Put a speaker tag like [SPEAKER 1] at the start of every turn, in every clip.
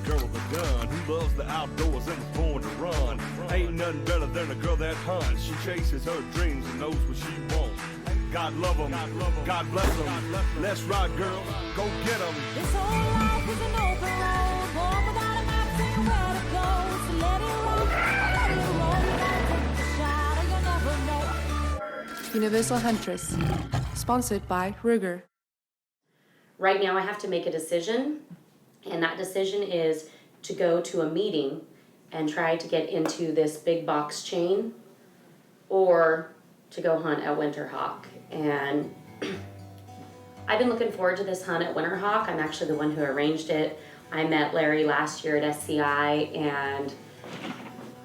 [SPEAKER 1] girl with a gun who loves the outdoors and was born to run. Ain't nothing better than a girl that hunts. She chases her dreams and knows what she wants. God love 'em, God bless 'em. Let's ride, girls, go get 'em.
[SPEAKER 2] This whole life is an open road, one without a map, saying where to go. So let it roll, let it roll. You gotta take the shot, or you'll never know.
[SPEAKER 3] Universal Huntress, sponsored by Ruger.
[SPEAKER 4] Right now I have to make a decision, and that decision is to go to a meeting and try to get into this big box chain, or to go hunt at Witherhawk. And I've been looking forward to this hunt at Witherhawk. I'm actually the one who arranged it. I met Larry last year at SCI, and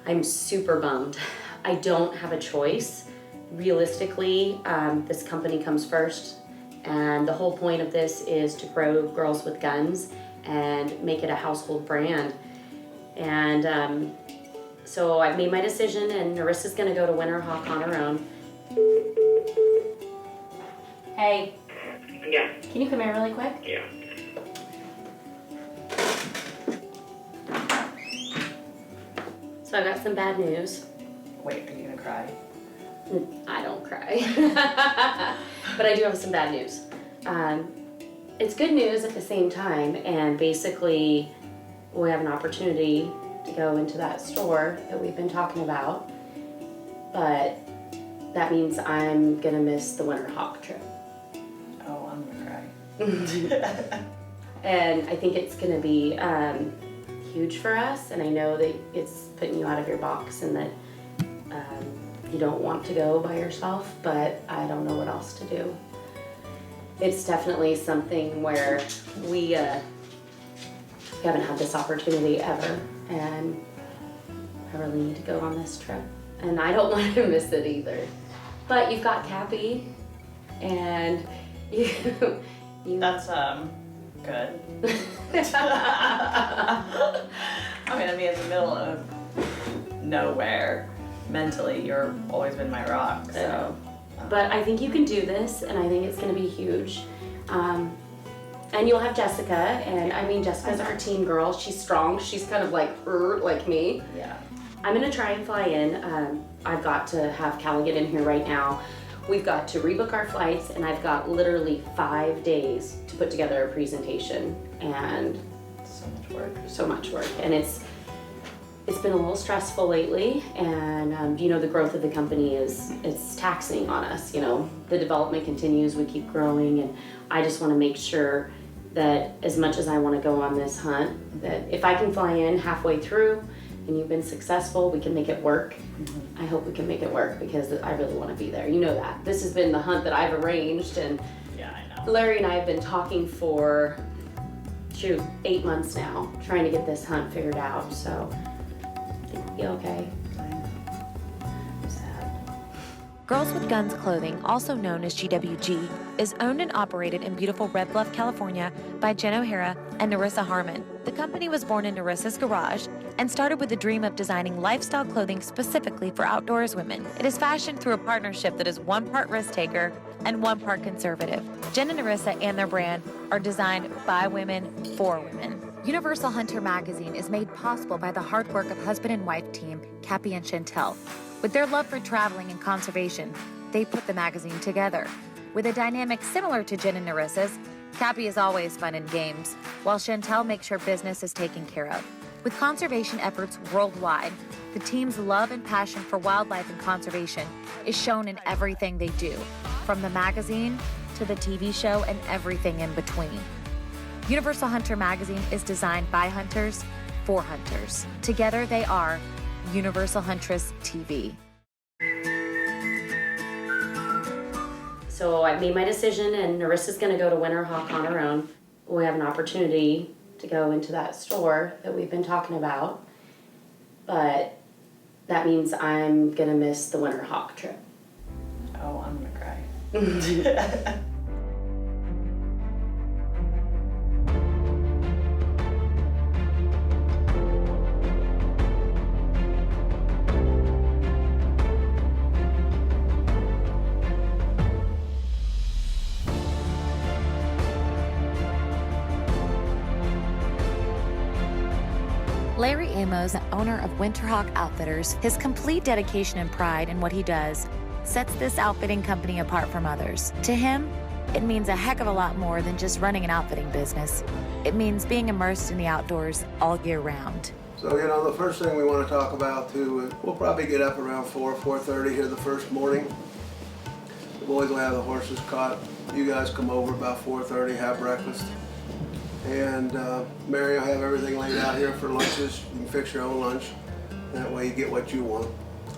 [SPEAKER 4] I'm super bummed. I don't have a choice. Realistically, this company comes first, and the whole point of this is to grow Girls with Guns and make it a household brand. And so I've made my decision, and Norissa's gonna go to Witherhawk on her own. Hey.
[SPEAKER 5] Yeah.
[SPEAKER 4] Can you come here really quick?
[SPEAKER 5] Yeah.
[SPEAKER 4] So I've got some bad news.
[SPEAKER 6] Wait, are you gonna cry?
[SPEAKER 4] I don't cry. But I do have some bad news. It's good news at the same time, and basically we have an opportunity to go into that store that we've been talking about, but that means I'm gonna miss the Witherhawk trip.
[SPEAKER 6] Oh, I'm gonna cry.
[SPEAKER 4] And I think it's gonna be huge for us, and I know that it's putting you out of your box and that you don't want to go by yourself, but I don't know what else to do. It's definitely something where we haven't had this opportunity ever, and I really need to go on this trip. And I don't want to miss it either. But you've got Cappy, and you
[SPEAKER 6] That's good. I'm gonna be in the middle of nowhere. Mentally, you've always been my rock, so.
[SPEAKER 4] But I think you can do this, and I think it's gonna be huge. And you'll have Jessica, and I mean, Jessica's our team girl. She's strong. She's kind of like her, like me.
[SPEAKER 6] Yeah.
[SPEAKER 4] I'm gonna try and fly in. I've got to have Callie get in here right now. We've got to rebook our flights, and I've got literally 5 days to put together a presentation, and
[SPEAKER 6] So much work.
[SPEAKER 4] so much work. And it's been a little stressful lately, and the growth of the company it's taxing on us. The development continues, we keep growing, and I just want to make sure that as much as I want to go on this hunt, that if I can fly in halfway through and you've been successful, we can make it work. I hope we can make it work, because I really want to be there. You know that. This has been the hunt that I've arranged, and
[SPEAKER 6] Yeah, I know.
[SPEAKER 4] Larry and I have been talking for 8 months now, trying to get this hunt figured out, so I think we'll be okay. Sad.
[SPEAKER 7] Girls with Guns Clothing, also known as GWG, is owned and operated in beautiful Red Bluff, California by Jen O'Hara and Norissa Harmon. The company was born in Norissa's garage and started with the dream of designing lifestyle clothing specifically for outdoors women. It is fashioned through a partnership that is 1 part risk taker and 1 part conservative. Jen and Norissa and their brand are designed by women for women. Universal Hunter magazine is made possible by the hard work of husband and wife team, Cappy and Chantel. With their love for traveling and conservation, they put the magazine together. With a dynamic similar to Jen and Norissa's, Cappy is always fun and games, while Chantel makes sure business is taken care of. With conservation efforts worldwide, the team's love and passion for wildlife and conservation is shown in everything they do, from the magazine to the TV show and everything in between. Universal Hunter magazine is designed by hunters for hunters. Together they are Universal Huntress TV.
[SPEAKER 4] So I've made my decision, and Norissa's gonna go to Witherhawk on her own. We have an opportunity to go into that store that we've been talking about, but that means I'm gonna miss the Witherhawk trip.
[SPEAKER 6] Oh, I'm gonna cry.
[SPEAKER 7] Amos, the owner of Witherhawk Outfitters, his complete dedication and pride in what he does sets this outfitting company apart from others. To him, it means a heck of a lot more than just running an outfitting business. It means being immersed in the outdoors all year round.
[SPEAKER 5] So, you know, the first thing we want to talk about too is we'll probably get up around 4:30 here the first morning. The boys will have the horses caught. You guys come over about 4:30, have breakfast. And Mary will have everything laid out here for lunches. You can fix your own lunch. That way you get what you want.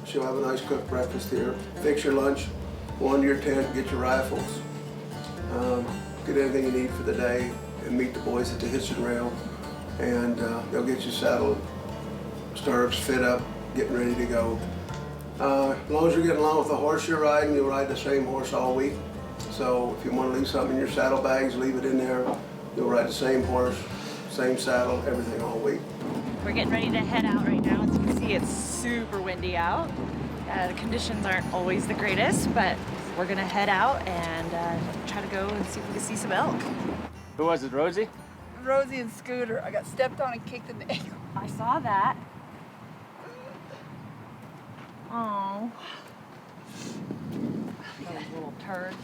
[SPEAKER 5] She'll have a nice cooked breakfast here. Fix your lunch, go into your tent, get your rifles, get anything you need for the day, and meet the boys at the hitching rail. And they'll get you saddled, stirrups fit up, getting ready to go. As long as you're getting along with the horse you're riding, you'll ride the same horse all week. So if you want to leave something in your saddlebags, leave it in there. You'll ride the same horse, same saddle, everything all week.
[SPEAKER 8] We're getting ready to head out right now. As you can see, it's super windy out. The conditions aren't always the greatest, but we're gonna head out and try to go and see if we can see some elk.
[SPEAKER 9] Who was it, Rosie?
[SPEAKER 10] Rosie and Scooter. I got stepped on and kicked in the ankle.
[SPEAKER 8] I saw that. Oh. Those little turds.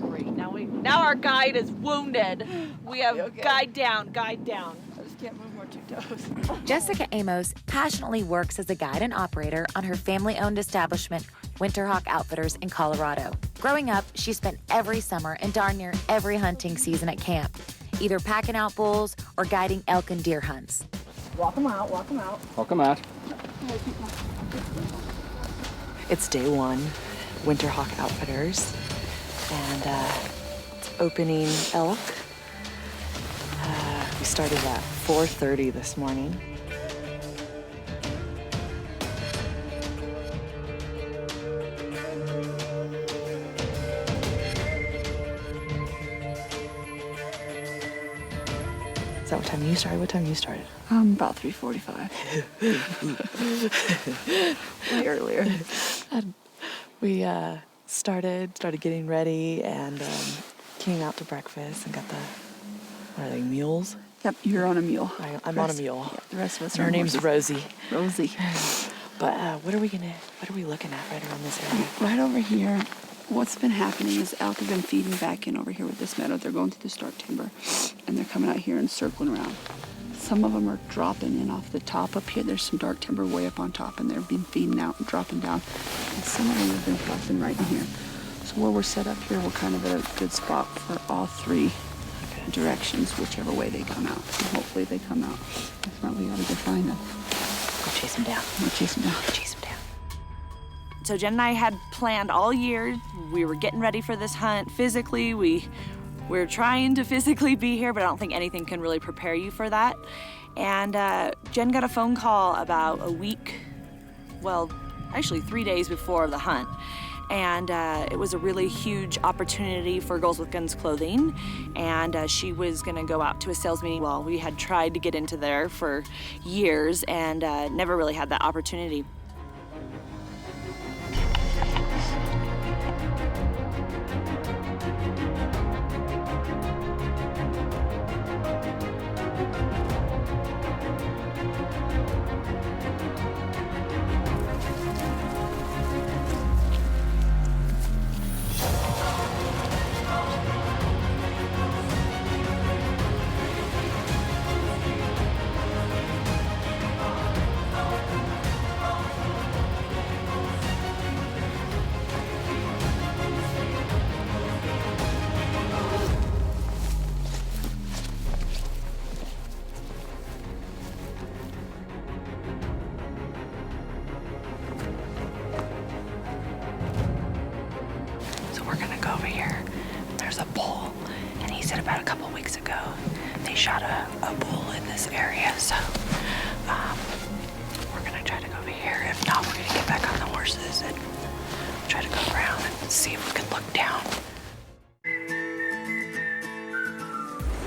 [SPEAKER 8] Great. Now our guide is wounded. We have
[SPEAKER 10] Okay.
[SPEAKER 8] guide down, guide down.
[SPEAKER 10] I just can't move more 2 toes.
[SPEAKER 7] Jessica Amos passionately works as a guide and operator on her family-owned establishment, Witherhawk Outfitters in Colorado. Growing up, she spent every summer and darn near every hunting season at camp, either packing out bulls or guiding elk and deer hunts.
[SPEAKER 10] Walk them out, walk them out.
[SPEAKER 9] Welcome out.
[SPEAKER 11] It's day one, Witherhawk Outfitters, and opening elk. We started at 4:30 this morning. Is that what time you started? What time you started?
[SPEAKER 10] About 3:45.
[SPEAKER 11] Way earlier. And we started getting ready and came out to breakfast and got the, what are they, mules?
[SPEAKER 10] Yep, you're on a mule.
[SPEAKER 11] I'm on a mule.
[SPEAKER 10] Yeah, the rest of us
[SPEAKER 11] And
[SPEAKER 10] are
[SPEAKER 11] her
[SPEAKER 10] on
[SPEAKER 11] name's
[SPEAKER 10] horses.
[SPEAKER 11] Rosie.
[SPEAKER 10] Rosie.
[SPEAKER 11] But what are we looking at right around this area?
[SPEAKER 10] Right over here, what's been happening is elk have been feeding back in over here with this meadow. They're going through this dark timber, and they're coming out here and circling around. Some of them are dropping in off the top up here. There's some dark timber way up on top, and they've been feeding out and dropping down. And some of them have been dropping right in here. So where we're set up here, we're kind of at a good spot for all three directions, whichever way they come out. And hopefully they come out. If not, we ought to go find them.
[SPEAKER 11] Go chase them down.
[SPEAKER 10] We'll chase them down.
[SPEAKER 11] Chase them down.
[SPEAKER 8] So Jen and I had planned all year. We were getting ready for this hunt physically. We're trying to physically be here, but I don't think anything can really prepare you for that. And Jen got a phone call about a week, well, actually 3 days before the hunt. And it was a really huge opportunity for Girls with Guns Clothing. And she was gonna go out to a sales meeting. Well, we had tried to get into there for years and never really had that opportunity.
[SPEAKER 11] Over here, there's a bull, and he said about a couple weeks ago they shot a bull in this area, so we're gonna try to go over here. If not, we're gonna get back on the horses and try to go around and see if we can look down.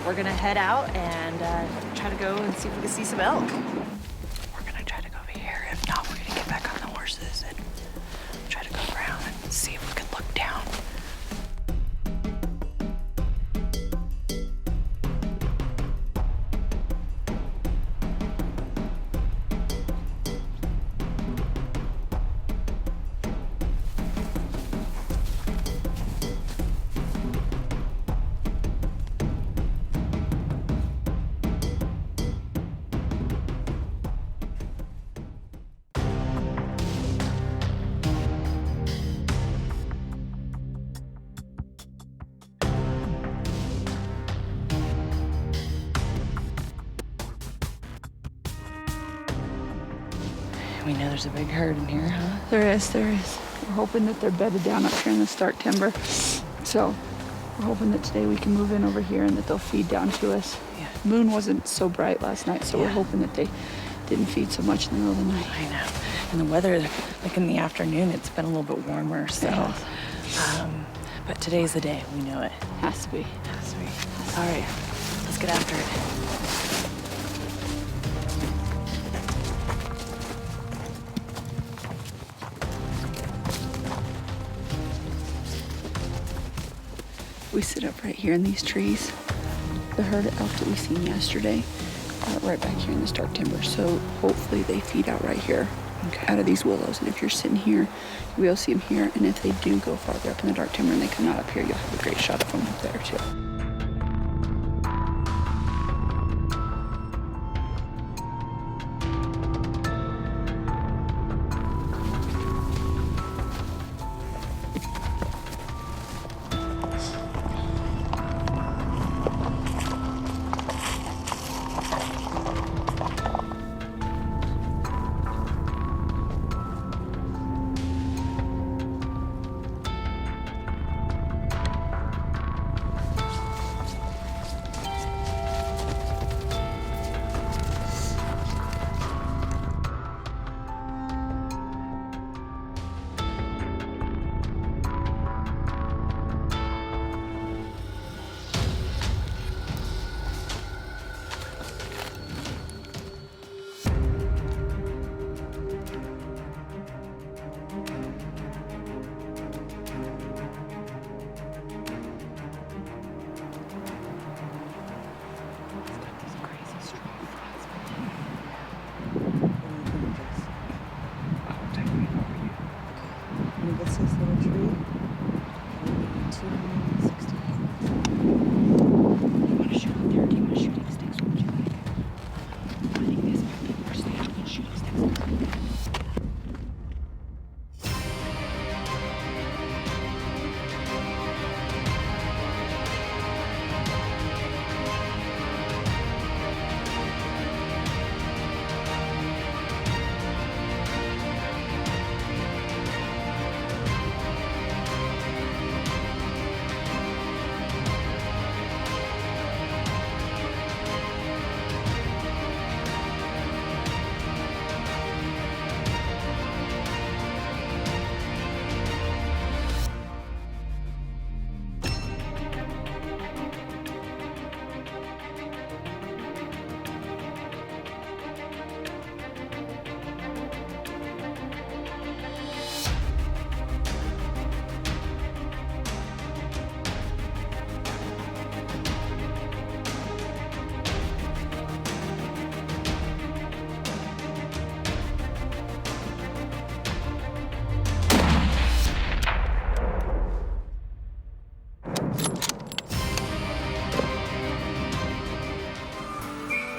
[SPEAKER 8] We're gonna head out and try to go and see if we can see some elk.
[SPEAKER 11] We're gonna try to go over here. If not, we're gonna get back on the horses and try to go around and see if we can look down. know there's a big herd in here, huh?
[SPEAKER 10] There is. We're hoping that they're bedded down up here in the start timber. So we're hoping that today we can move in over here and that they'll feed down to us.
[SPEAKER 11] Yeah.
[SPEAKER 10] Moon wasn't so bright last night, so we're hoping that they didn't feed so much in the middle of the night.
[SPEAKER 11] I know. And the weather, like in the afternoon, it's been a little bit warmer, so. But today's the day. We know it.
[SPEAKER 10] Has to be.
[SPEAKER 11] Has to be. All right, let's get after it.
[SPEAKER 10] We sit up right here in these trees. The herd of elk that we seen yesterday are right back here in this dark timber. So hopefully they feed out right here, out of these willows. And if you're sitting here, you'll be able to see them here. And if they do go farther up in the dark timber and they come out up here, you'll have a great shot of them up there too.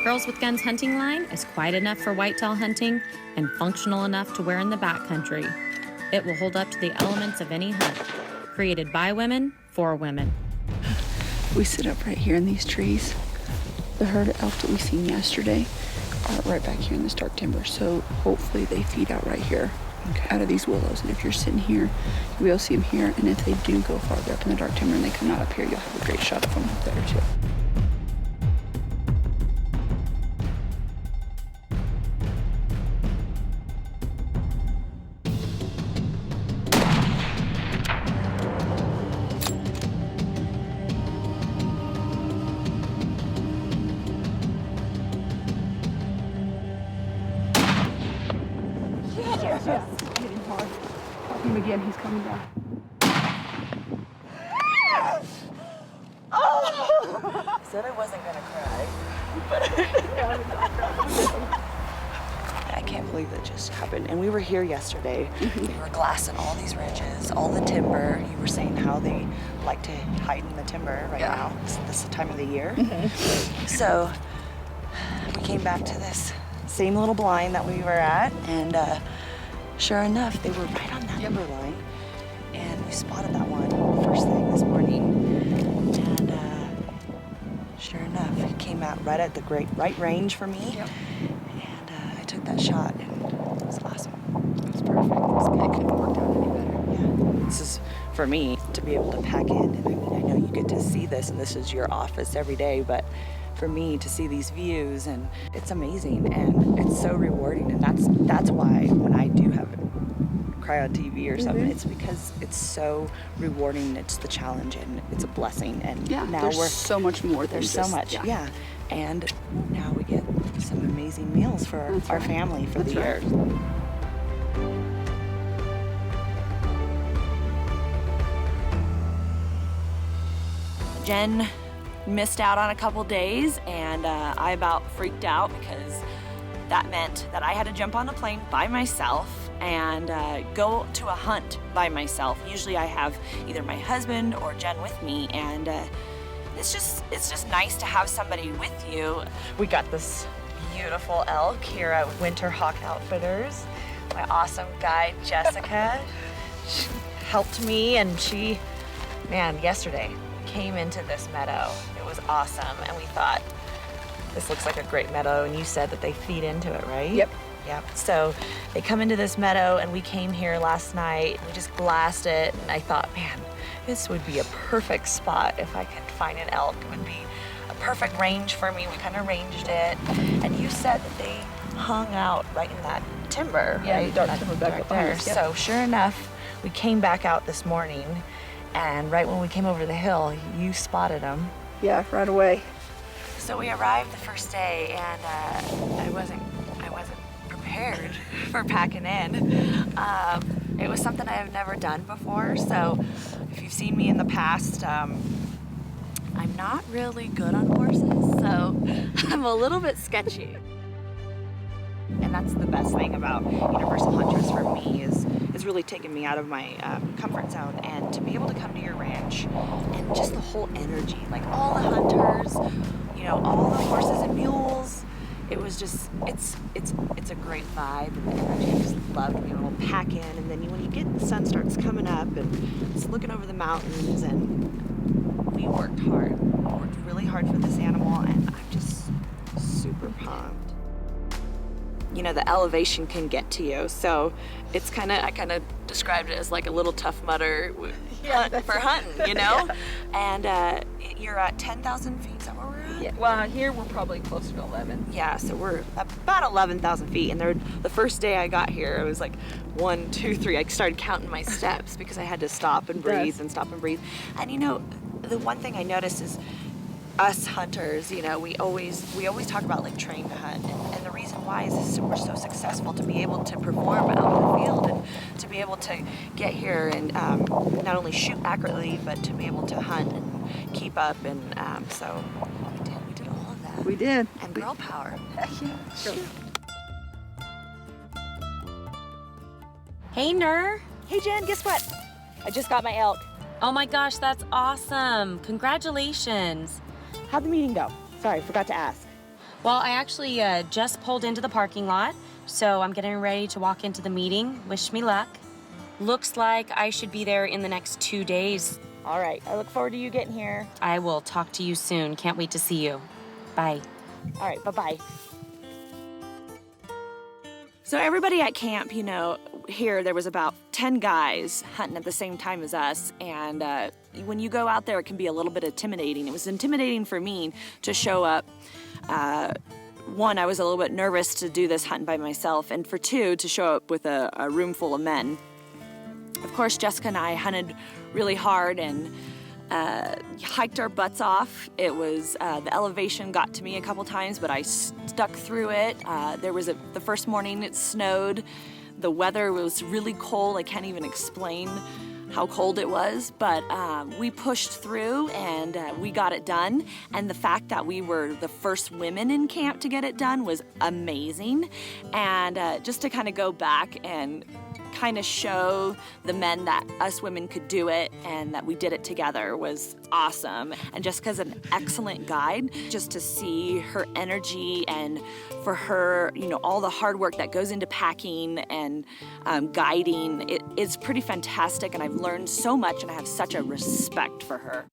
[SPEAKER 4] Girls with Guns hunting line is quiet enough for whitetail hunting and functional enough to wear in the backcountry. It will hold up to the elements of any hunt. Created by women, for women.
[SPEAKER 10] We sit up right here in these trees. The herd of elk that we seen yesterday are right back here in this dark timber. So hopefully they feed out right here, out of these willows. And if you're sitting here, you'll be able to see them here. And if they do go farther up in the dark timber and they come out up here, you'll have a great shot of them up there too. Hit him hard. Help him again, he's coming down.
[SPEAKER 11] Said I wasn't gonna cry, but I can't believe that just happened. And we were here yesterday. We were glassing all these ridges, all the timber. You were saying how they like to hide in the timber right now. This time of the year. So we came back to this same little blind that we were at, and sure enough, they were right on that timber line. And we spotted that one first thing this morning. And sure enough, he came out right at the right range for me. And I took that shot, and it was awesome.
[SPEAKER 10] it couldn't have worked out any better.
[SPEAKER 11] This is, for me, to be able to pack in, and I mean, I know you get to see this, and this is your office every day, but for me to see these views, and it's amazing, and it's so rewarding, and that's why when I do have cry on TV or something, it's because it's so rewarding. It's the challenge, and it's a blessing, and
[SPEAKER 10] Yeah,
[SPEAKER 11] now
[SPEAKER 10] there's so much more than
[SPEAKER 11] there's so
[SPEAKER 10] just,
[SPEAKER 11] much, yeah. And now we get some amazing meals for our family for the year.
[SPEAKER 8] Jen missed out on a couple days, and I about freaked out because that meant that I had to jump on a plane by myself and go to a hunt by myself. Usually I have either my husband or Jen with me, and it's just nice to have somebody with you.
[SPEAKER 11] We got this beautiful elk here at Witherhawk Outfitters. My awesome guide, Jessica, she helped me, and she, man, yesterday came into this meadow. It was awesome, and we thought, this looks like a great meadow, and you said that they feed into it, right?
[SPEAKER 10] Yep.
[SPEAKER 11] Yep. So they come into this meadow, and we came here last night, and we just glassed it, and I thought, man, this would be a perfect spot if I could find an elk. It would be a perfect range for me. We kind of ranged it, and you said that they hung out right in that timber,
[SPEAKER 10] Yeah,
[SPEAKER 11] right?
[SPEAKER 10] dark timber back
[SPEAKER 11] right
[SPEAKER 10] up behind
[SPEAKER 11] there.
[SPEAKER 10] us, yep.
[SPEAKER 11] So sure enough, we came back out this morning, and right when we came over the hill, you spotted them.
[SPEAKER 10] Yeah, right away.
[SPEAKER 11] So we arrived the first day, and I wasn't prepared for packing in. It was something I have never done before, so if you've seen me in the past, I'm not really good on horses, so I'm a little bit sketchy. And that's the best thing about Universal Hunters for me is really taking me out of my comfort zone, and to be able to come to your ranch and just the whole energy, like all the hunters, you know, all the horses and mules. It was just, it's a great vibe, and the energy, I just loved being able to pack in, and then when you get, the sun starts coming up, and it's looking over the mountains, and we worked hard. We worked really hard for this animal, and I'm just super pumped. You know, the elevation can get to you, so it's I kind of described it as like a little Tough Mudder for hunting, you know? And you're at 10,000 feet, is that where we're at?
[SPEAKER 10] Yeah. Well, here we're probably closer to 11.
[SPEAKER 11] Yeah, so we're about 11,000 feet, and the first day I got here, it was like 1, 2, 3. I started counting my steps because I had to stop and breathe and stop and breathe. And you know, the one thing I noticed is us hunters, you know, we always talk about like train to hunt, and the reason why is we're so successful to be able to perform out in the field, and to be able to get here and not only shoot accurately, but to be able to hunt and keep up, and so we did all of that.
[SPEAKER 10] We did.
[SPEAKER 11] And girl power.
[SPEAKER 10] Yeah.
[SPEAKER 4] Hey, Nur.
[SPEAKER 11] Hey Jen, guess what? I just got my elk.
[SPEAKER 4] Oh my gosh, that's awesome. Congratulations.
[SPEAKER 11] How'd the meeting go? Sorry, forgot to ask.
[SPEAKER 4] Well, I actually just pulled into the parking lot, so I'm getting ready to walk into the meeting. Wish me luck. Looks like I should be there in the next 2 days.
[SPEAKER 11] All right, I look forward to you getting here.
[SPEAKER 4] I will talk to you soon. Can't wait to see you. Bye.
[SPEAKER 11] All right, bye-bye.
[SPEAKER 8] So everybody at camp, you know, here there was about 10 guys hunting at the same time as us, and when you go out there, it can be a little bit intimidating. It was intimidating for me to show up. One, I was a little bit nervous to do this hunting by myself, and for two, to show up with a room full of men. Of course, Jessica and I hunted really hard and hiked our butts off. It was, the elevation got to me a couple times, but I stuck through it. The first morning it snowed. The weather was really cold. I can't even explain how cold it was, but we pushed through, and we got it done. And the fact that we were the first women in camp to get it done was amazing. And just to kind of go back and kind of show the men that us women could do it and that we did it together was awesome. And Jessica's an excellent guide. Just to see her energy, and for her, you know, all the hard work that goes into packing and guiding, it's pretty fantastic, and I've learned so much, and I have such a respect for her.